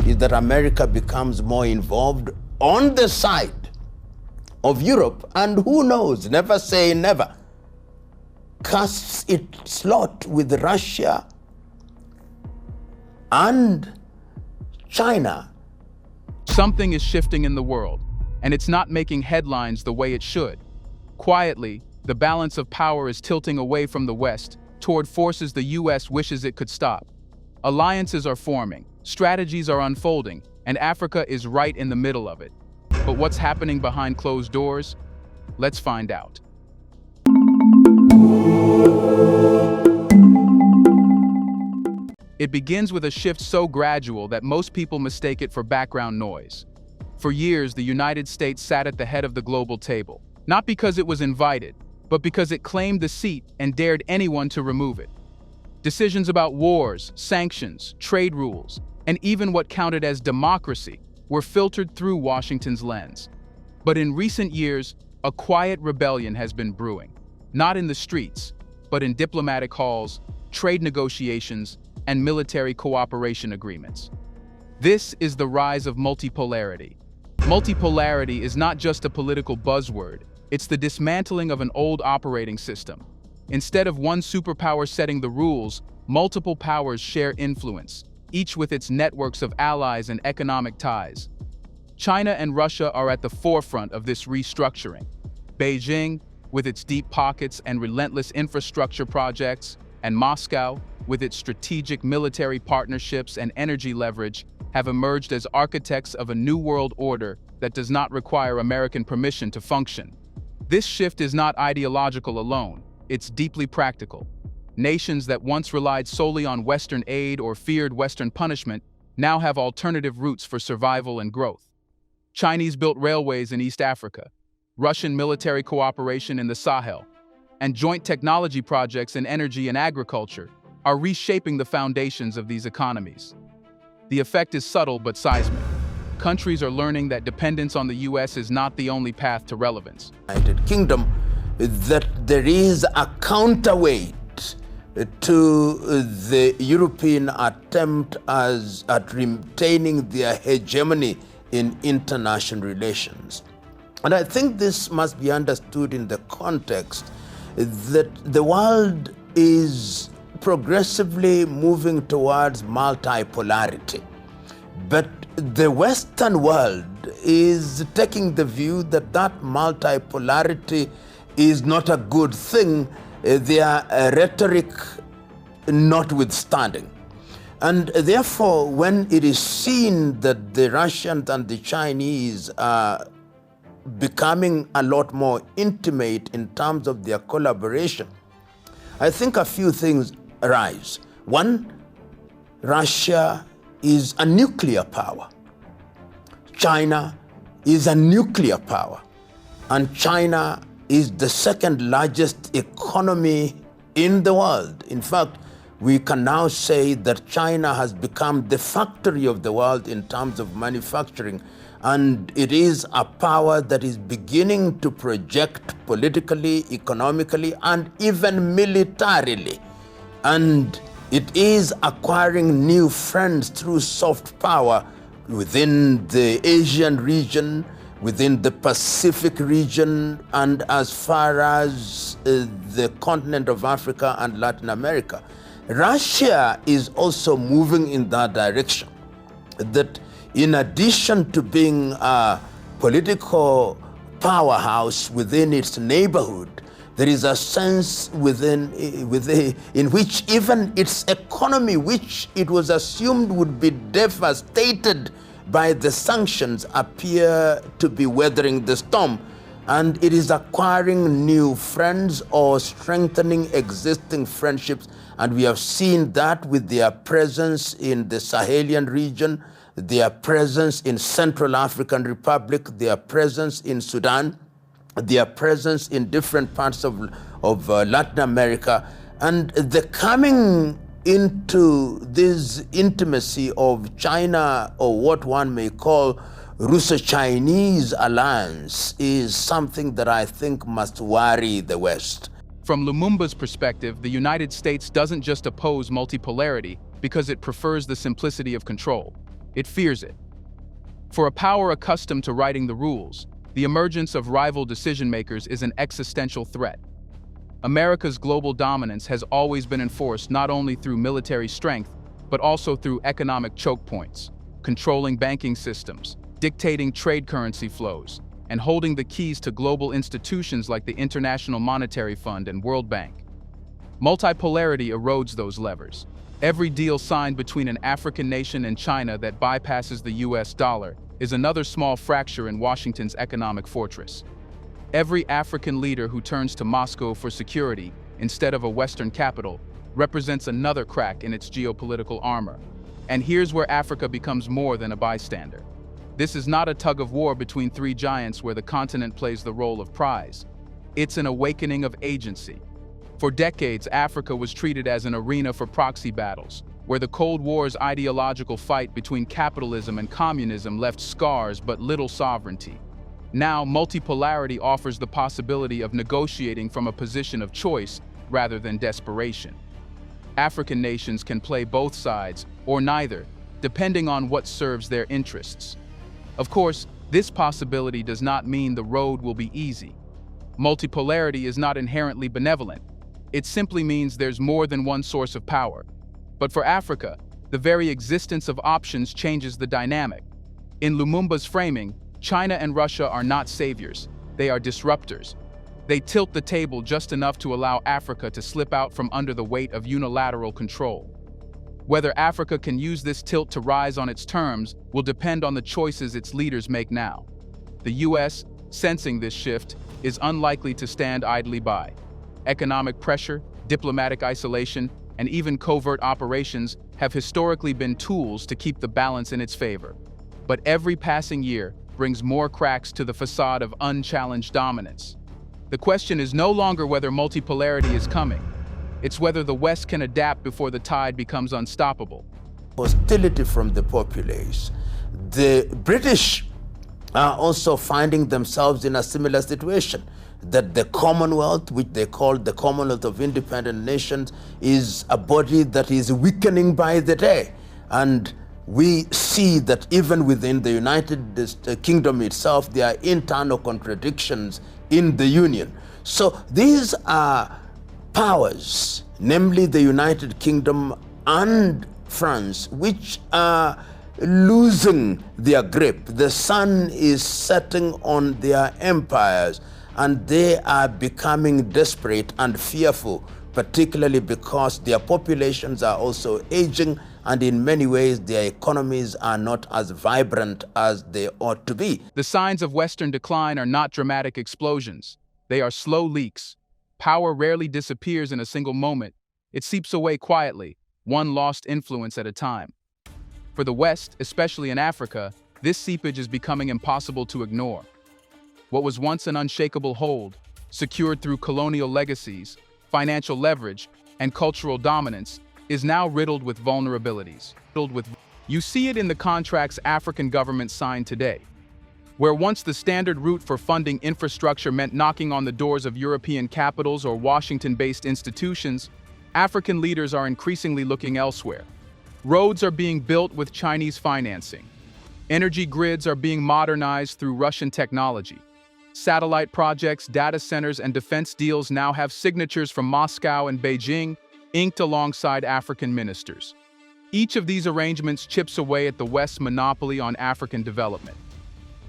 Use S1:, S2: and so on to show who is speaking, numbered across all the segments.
S1: is that America becomes more involved on the side of Europe, and who knows, never say never, casts its lot with Russia and China.
S2: Something is shifting in the world, and it's not making headlines the way it should. Quietly, the balance of power is tilting away from the West toward forces the US wishes it could stop. Alliances are forming, strategies are unfolding, and Africa is right in the middle of it. But what's happening behind closed doors? Let's find out. It begins with a shift so gradual that most people mistake it for background noise. For years, the United States sat at the head of the global table, not because it was invited, but because it claimed the seat and dared anyone to remove it. Decisions about wars, sanctions, trade rules, and even what counted as democracy were filtered through Washington's lens. But in recent years, a quiet rebellion has been brewing, not in the streets, but in diplomatic halls, trade negotiations, and military cooperation agreements. This is the rise of multipolarity. Multipolarity is not just a political buzzword, it's the dismantling of an old operating system. Instead of one superpower setting the rules, multiple powers share influence, each with its networks of allies and economic ties. China and Russia are at the forefront of this restructuring. Beijing, with its deep pockets and relentless infrastructure projects, and Moscow, with its strategic military partnerships and energy leverage, have emerged as architects of a new world order that does not require American permission to function. This shift is not ideological alone, it's deeply practical. Nations that once relied solely on Western aid or feared Western punishment now have alternative routes for survival and growth. Chinese-built railways in East Africa, Russian military cooperation in the Sahel, and joint technology projects in energy and agriculture are reshaping the foundations of these economies. The effect is subtle but seismic. Countries are learning that dependence on the US is not the only path to relevance.
S1: United Kingdom, that there is a counterweight to the European attempt at retaining their hegemony in international relations. And I think this must be understood in the context that the world is progressively moving towards multipolarity. But the Western world is taking the view that that multipolarity is not a good thing, their rhetoric notwithstanding. And therefore, when it is seen that the Russians and the Chinese are becoming a lot more intimate in terms of their collaboration, I think a few things arise. One, Russia is a nuclear power. China is a nuclear power. And China is the second largest economy in the world. In fact, we can now say that China has become the factory of the world in terms of manufacturing, and it is a power that is beginning to project politically, economically, and even militarily. And it is acquiring new friends through soft power within the Asian region, within the Pacific region, and as far as the continent of Africa and Latin America. Russia is also moving in that direction, that in addition to being a political powerhouse within its neighborhood, there is a sense in which even its economy, which it was assumed would be devastated by the sanctions, appear to be weathering the storm. And it is acquiring new friends or strengthening existing friendships. And we have seen that with their presence in the Sahelian region, their presence in Central African Republic, their presence in Sudan, their presence in different parts of Latin America, and the coming into this intimacy of China, or what one may call Russo-Chinese alliance, is something that I think must worry the West.
S2: From Lumumba's perspective, the United States doesn't just oppose multipolarity because it prefers the simplicity of control. It fears it. For a power accustomed to writing the rules, the emergence of rival decision-makers is an existential threat. America's global dominance has always been enforced not only through military strength, but also through economic choke points, controlling banking systems, dictating trade currency flows, and holding the keys to global institutions like the International Monetary Fund and World Bank. Multipolarity erodes those levers. Every deal signed between an African nation and China that bypasses the US dollar is another small fracture in Washington's economic fortress. Every African leader who turns to Moscow for security instead of a Western capital represents another crack in its geopolitical armor. And here's where Africa becomes more than a bystander. This is not a tug of war between three giants where the continent plays the role of prize. It's an awakening of agency. For decades, Africa was treated as an arena for proxy battles, where the Cold War's ideological fight between capitalism and communism left scars but little sovereignty. Now, multipolarity offers the possibility of negotiating from a position of choice rather than desperation. African nations can play both sides, or neither, depending on what serves their interests. Of course, this possibility does not mean the road will be easy. Multipolarity is not inherently benevolent. It simply means there's more than one source of power. But for Africa, the very existence of options changes the dynamic. In Lumumba's framing, China and Russia are not saviors, they are disruptors. They tilt the table just enough to allow Africa to slip out from under the weight of unilateral control. Whether Africa can use this tilt to rise on its terms will depend on the choices its leaders make now. The US, sensing this shift, is unlikely to stand idly by. Economic pressure, diplomatic isolation, and even covert operations have historically been tools to keep the balance in its favor. But every passing year brings more cracks to the facade of unchallenged dominance. The question is no longer whether multipolarity is coming. It's whether the West can adapt before the tide becomes unstoppable.
S1: Hostility from the populace. The British are also finding themselves in a similar situation, that the Commonwealth, which they call the Commonwealth of Independent Nations, is a body that is weakening by the day. And we see that even within the United Kingdom itself, there are internal contradictions in the Union. So these are powers, namely the United Kingdom and France, which are losing their grip. The sun is setting on their empires, and they are becoming desperate and fearful, particularly because their populations are also aging, and in many ways their economies are not as vibrant as they ought to be.
S2: The signs of Western decline are not dramatic explosions. They are slow leaks. Power rarely disappears in a single moment. It seeps away quietly, one lost influence at a time. For the West, especially in Africa, this seepage is becoming impossible to ignore. What was once an unshakable hold, secured through colonial legacies, financial leverage, and cultural dominance, is now riddled with vulnerabilities. You see it in the contracts African governments sign today. Where once the standard route for funding infrastructure meant knocking on the doors of European capitals or Washington-based institutions, African leaders are increasingly looking elsewhere. Roads are being built with Chinese financing. Energy grids are being modernized through Russian technology. Satellite projects, data centers, and defense deals now have signatures from Moscow and Beijing, inked alongside African ministers. Each of these arrangements chips away at the West's monopoly on African development.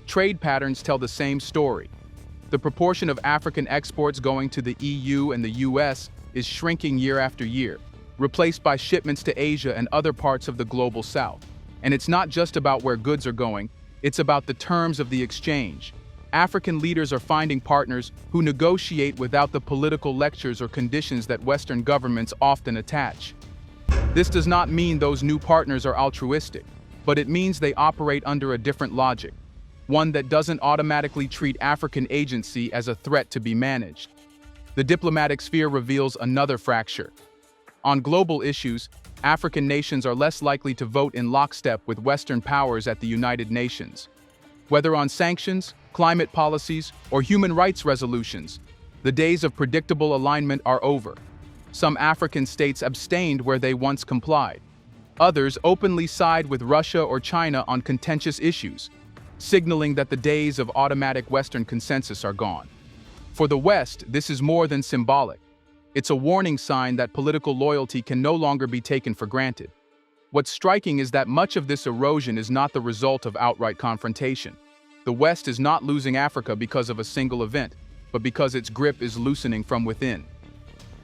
S2: Trade patterns tell the same story. The proportion of African exports going to the EU and the US is shrinking year after year, replaced by shipments to Asia and other parts of the global South. And it's not just about where goods are going, it's about the terms of the exchange. African leaders are finding partners who negotiate without the political lectures or conditions that Western governments often attach. This does not mean those new partners are altruistic, but it means they operate under a different logic, one that doesn't automatically treat African agency as a threat to be managed. The diplomatic sphere reveals another fracture. On global issues, African nations are less likely to vote in lockstep with Western powers at the United Nations. Whether on sanctions, climate policies, or human rights resolutions, the days of predictable alignment are over. Some African states abstained where they once complied. Others openly side with Russia or China on contentious issues, signaling that the days of automatic Western consensus are gone. For the West, this is more than symbolic. It's a warning sign that political loyalty can no longer be taken for granted. What's striking is that much of this erosion is not the result of outright confrontation. The West is not losing Africa because of a single event, but because its grip is loosening from within.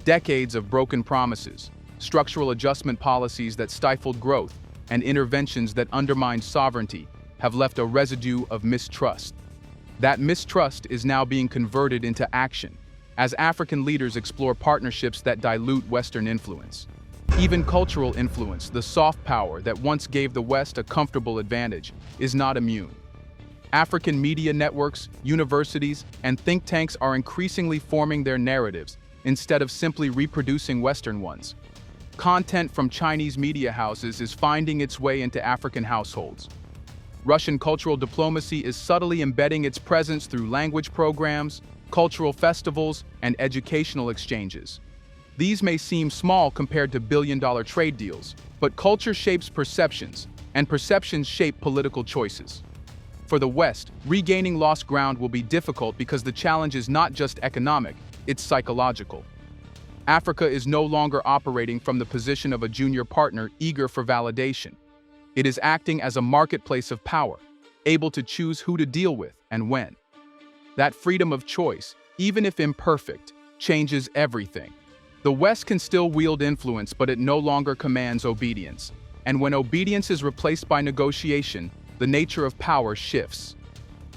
S2: Decades of broken promises, structural adjustment policies that stifled growth, and interventions that undermined sovereignty have left a residue of mistrust. That mistrust is now being converted into action, as African leaders explore partnerships that dilute Western influence. Even cultural influence, the soft power that once gave the West a comfortable advantage, is not immune. African media networks, universities, and think tanks are increasingly forming their narratives instead of simply reproducing Western ones. Content from Chinese media houses is finding its way into African households. Russian cultural diplomacy is subtly embedding its presence through language programs, cultural festivals, and educational exchanges. These may seem small compared to billion-dollar trade deals, but culture shapes perceptions, and perceptions shape political choices. For the West, regaining lost ground will be difficult because the challenge is not just economic, it's psychological. Africa is no longer operating from the position of a junior partner eager for validation. It is acting as a marketplace of power, able to choose who to deal with and when. That freedom of choice, even if imperfect, changes everything. The West can still wield influence, but it no longer commands obedience. And when obedience is replaced by negotiation, the nature of power shifts.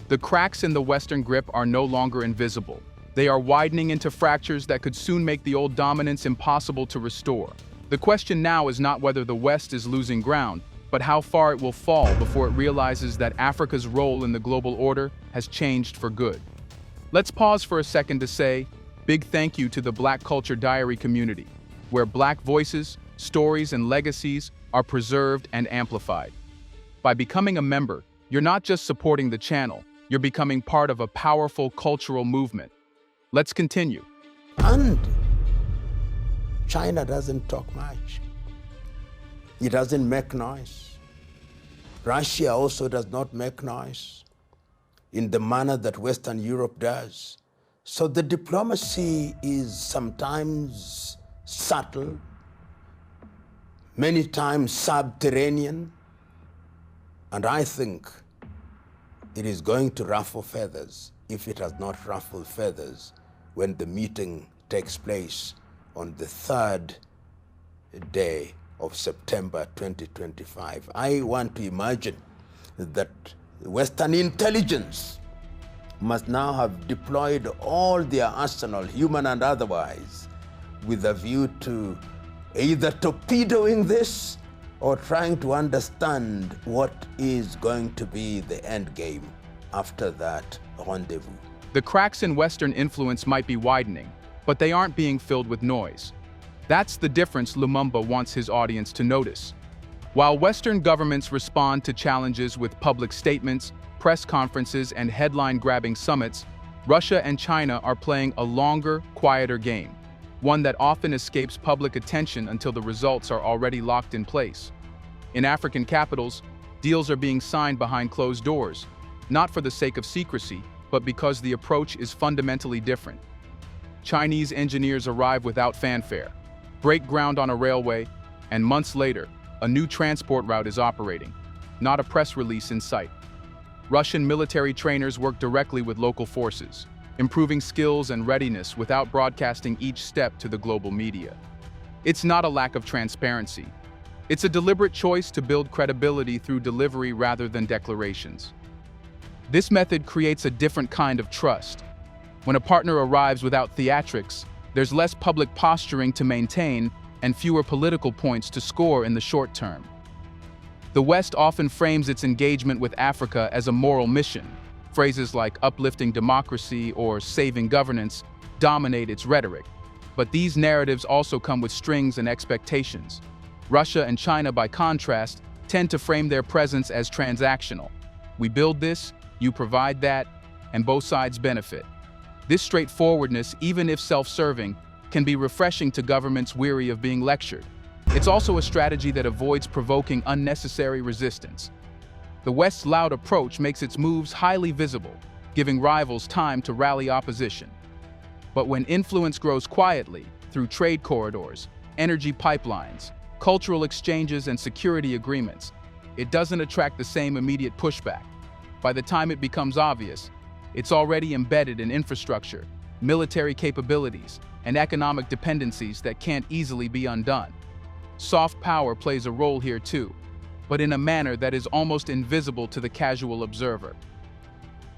S2: The cracks in the Western grip are no longer invisible. They are widening into fractures that could soon make the old dominance impossible to restore. The question now is not whether the West is losing ground, but how far it will fall before it realizes that Africa's role in the global order has changed for good. Let's pause for a second to say, big thank you to the Black Culture Diary community, where Black voices, stories, and legacies are preserved and amplified. By becoming a member, you're not just supporting the channel, you're becoming part of a powerful cultural movement. Let's continue.
S1: And China doesn't talk much. It doesn't make noise. Russia also does not make noise in the manner that Western Europe does. So the diplomacy is sometimes subtle, many times subterranean, and I think it is going to ruffle feathers, if it has not ruffled feathers, when the meeting takes place on the 3rd day of September 2025. I want to imagine that Western intelligence must now have deployed all their arsenal, human and otherwise, with a view to either torpedoing this or trying to understand what is going to be the end game after that rendezvous.
S2: The cracks in Western influence might be widening, but they aren't being filled with noise. That's the difference Lumumba wants his audience to notice. While Western governments respond to challenges with public statements, press conferences, and headline-grabbing summits, Russia and China are playing a longer, quieter game, one that often escapes public attention until the results are already locked in place. In African capitals, deals are being signed behind closed doors, not for the sake of secrecy, but because the approach is fundamentally different. Chinese engineers arrive without fanfare, break ground on a railway, and months later, a new transport route is operating, not a press release in sight. Russian military trainers work directly with local forces, improving skills and readiness without broadcasting each step to the global media. It's not a lack of transparency. It's a deliberate choice to build credibility through delivery rather than declarations. This method creates a different kind of trust. When a partner arrives without theatrics, there's less public posturing to maintain and fewer political points to score in the short term. The West often frames its engagement with Africa as a moral mission. Phrases like uplifting democracy or saving governance dominate its rhetoric. But these narratives also come with strings and expectations. Russia and China, by contrast, tend to frame their presence as transactional. We build this, you provide that, and both sides benefit. This straightforwardness, even if self-serving, can be refreshing to governments weary of being lectured. It's also a strategy that avoids provoking unnecessary resistance. The West's loud approach makes its moves highly visible, giving rivals time to rally opposition. But when influence grows quietly, through trade corridors, energy pipelines, cultural exchanges, and security agreements, it doesn't attract the same immediate pushback. By the time it becomes obvious, it's already embedded in infrastructure, military capabilities, and economic dependencies that can't easily be undone. Soft power plays a role here too, but in a manner that is almost invisible to the casual observer.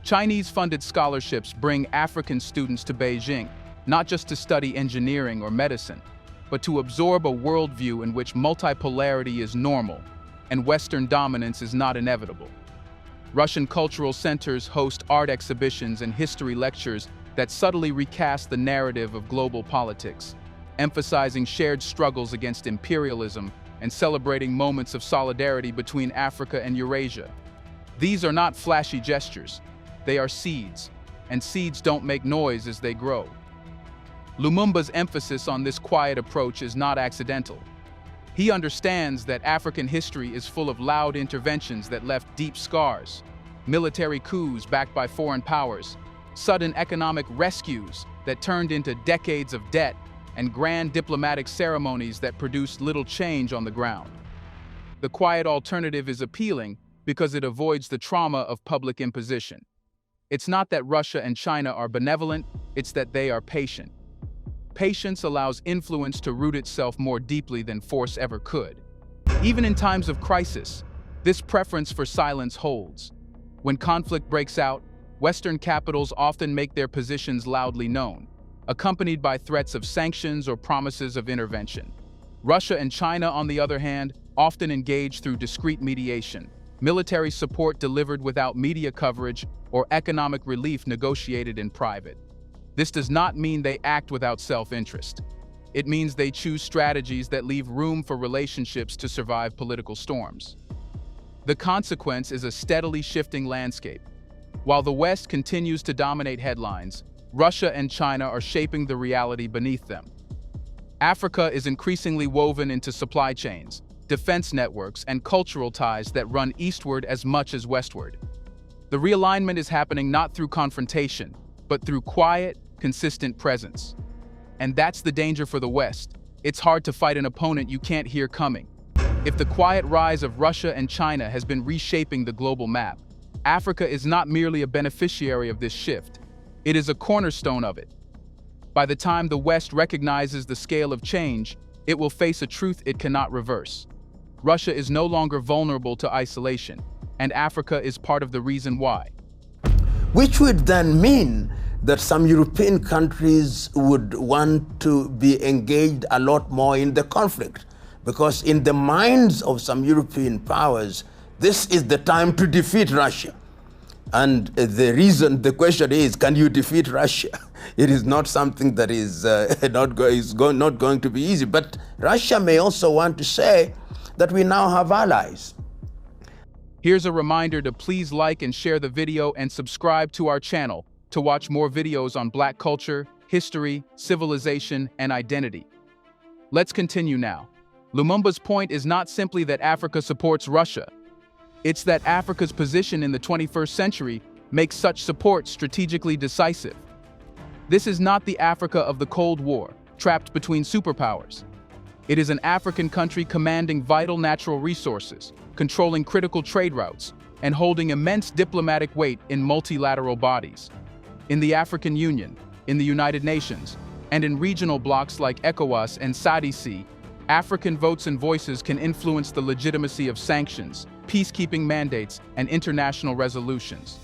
S2: Chinese-funded scholarships bring African students to Beijing, not just to study engineering or medicine, but to absorb a worldview in which multipolarity is normal and Western dominance is not inevitable. Russian cultural centers host art exhibitions and history lectures that subtly recast the narrative of global politics, emphasizing shared struggles against imperialism and celebrating moments of solidarity between Africa and Eurasia. These are not flashy gestures, they are seeds, and seeds don't make noise as they grow. Lumumba's emphasis on this quiet approach is not accidental. He understands that African history is full of loud interventions that left deep scars, military coups backed by foreign powers, sudden economic rescues that turned into decades of debt, and grand diplomatic ceremonies that produced little change on the ground. The quiet alternative is appealing because it avoids the trauma of public imposition. It's not that Russia and China are benevolent, it's that they are patient. Patience allows influence to root itself more deeply than force ever could. Even in times of crisis, this preference for silence holds. When conflict breaks out, Western capitals often make their positions loudly known, accompanied by threats of sanctions or promises of intervention. Russia and China, on the other hand, often engage through discreet mediation, military support delivered without media coverage, or economic relief negotiated in private. This does not mean they act without self-interest. It means they choose strategies that leave room for relationships to survive political storms. The consequence is a steadily shifting landscape. While the West continues to dominate headlines, Russia and China are shaping the reality beneath them. Africa is increasingly woven into supply chains, defense networks, and cultural ties that run eastward as much as westward. The realignment is happening not through confrontation, but through quiet, consistent presence. And that's the danger for the West. It's hard to fight an opponent you can't hear coming. If the quiet rise of Russia and China has been reshaping the global map, Africa is not merely a beneficiary of this shift, it is a cornerstone of it. By the time the West recognizes the scale of change, it will face a truth it cannot reverse. Russia is no longer vulnerable to isolation, and Africa is part of the reason why.
S1: Which would then mean that some European countries would want to be engaged a lot more in the conflict, because in the minds of some European powers, this is the time to defeat Russia. And the question is, can you defeat Russia? It is not something that is not going to be easy. But Russia may also want to say that we now have allies.
S2: Here's a reminder to please like and share the video and subscribe to our channel to watch more videos on Black culture, history, civilization, and identity. Let's continue now. Lumumba's point is not simply that Africa supports Russia. It's that Africa's position in the 21st century makes such support strategically decisive. This is not the Africa of the Cold War, trapped between superpowers. It is an African country commanding vital natural resources, controlling critical trade routes, and holding immense diplomatic weight in multilateral bodies. In the African Union, in the United Nations, and in regional blocs like ECOWAS and SADC, African votes and voices can influence the legitimacy of sanctions, peacekeeping mandates, and international resolutions.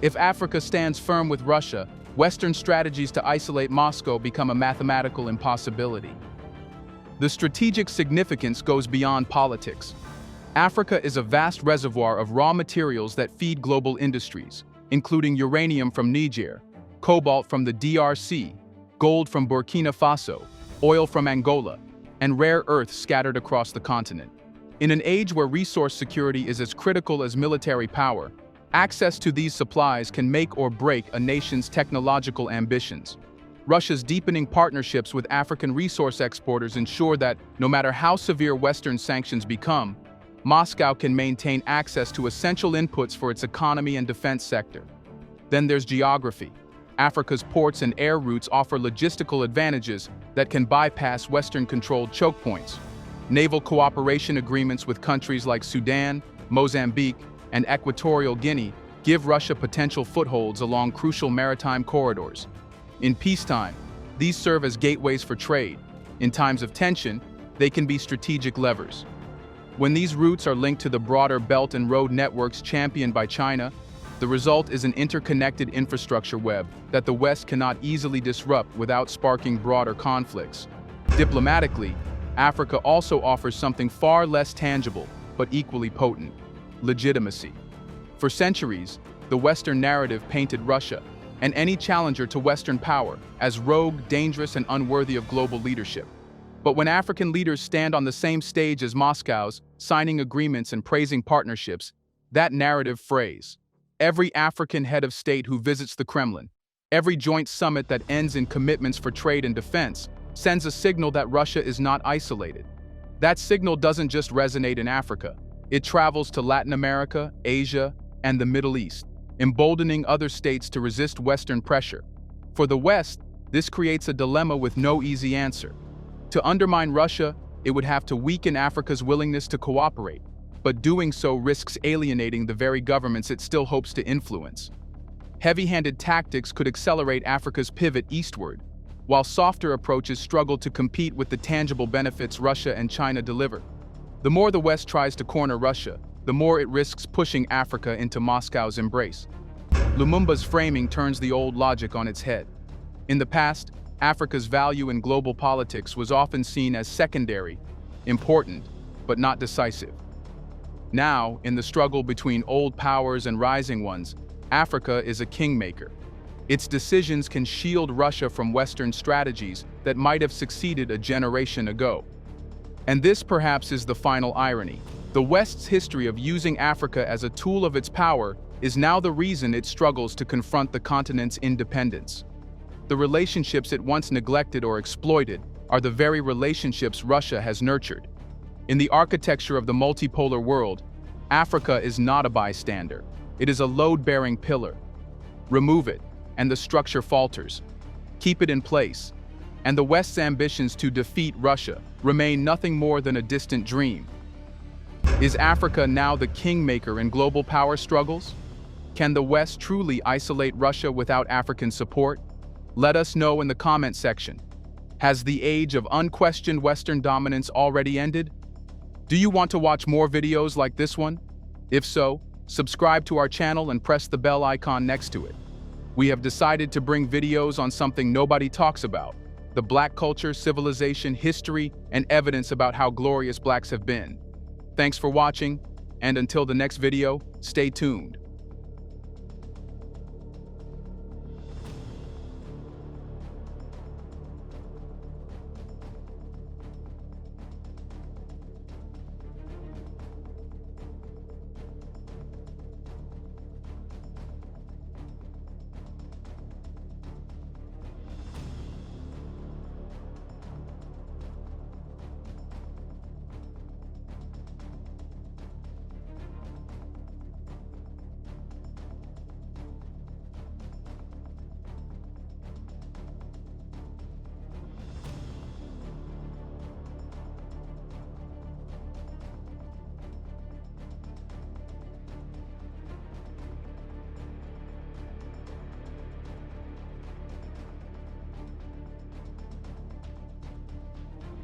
S2: If Africa stands firm with Russia, Western strategies to isolate Moscow become a mathematical impossibility. The strategic significance goes beyond politics. Africa is a vast reservoir of raw materials that feed global industries, including uranium from Niger, cobalt from the DRC, gold from Burkina Faso, oil from Angola, and rare earths scattered across the continent. In an age where resource security is as critical as military power, access to these supplies can make or break a nation's technological ambitions. Russia's deepening partnerships with African resource exporters ensure that, no matter how severe Western sanctions become, Moscow can maintain access to essential inputs for its economy and defense sector. Then there's geography. Africa's ports and air routes offer logistical advantages that can bypass Western-controlled choke points. Naval cooperation agreements with countries like Sudan, Mozambique, and Equatorial Guinea give Russia potential footholds along crucial maritime corridors. In peacetime, these serve as gateways for trade. In times of tension, they can be strategic levers. When these routes are linked to the broader Belt and Road networks championed by China, the result is an interconnected infrastructure web that the West cannot easily disrupt without sparking broader conflicts. Diplomatically, Africa also offers something far less tangible, but equally potent: legitimacy. For centuries, the Western narrative painted Russia, and any challenger to Western power, as rogue, dangerous, and unworthy of global leadership. But when African leaders stand on the same stage as Moscow's, signing agreements and praising partnerships, that narrative frays. Every African head of state who visits the Kremlin, every joint summit that ends in commitments for trade and defense, sends a signal that Russia is not isolated. That signal doesn't just resonate in Africa. It travels to Latin America, Asia, and the Middle East, emboldening other states to resist Western pressure. For the West, this creates a dilemma with no easy answer. To undermine Russia, it would have to weaken Africa's willingness to cooperate, but doing so risks alienating the very governments it still hopes to influence. Heavy-handed tactics could accelerate Africa's pivot eastward, while softer approaches struggle to compete with the tangible benefits Russia and China deliver. The more the West tries to corner Russia, the more it risks pushing Africa into Moscow's embrace. Lumumba's framing turns the old logic on its head. In the past, Africa's value in global politics was often seen as secondary, important, but not decisive. Now, in the struggle between old powers and rising ones, Africa is a kingmaker. Its decisions can shield Russia from Western strategies that might have succeeded a generation ago. And this perhaps is the final irony. The West's history of using Africa as a tool of its power is now the reason it struggles to confront the continent's independence. The relationships it once neglected or exploited are the very relationships Russia has nurtured. In the architecture of the multipolar world, Africa is not a bystander. It is a load-bearing pillar. Remove it, and the structure falters. Keep it in place, and the West's ambitions to defeat Russia remain nothing more than a distant dream. Is Africa now the kingmaker in global power struggles? Can the West truly isolate Russia without African support? Let us know in the comment section. Has the age of unquestioned Western dominance already ended? Do you want to watch more videos like this one? If so, subscribe to our channel and press the bell icon next to it. We have decided to bring videos on something nobody talks about: the Black culture, civilization, history, and evidence about how glorious Blacks have been. Thanks for watching, and until the next video, stay tuned.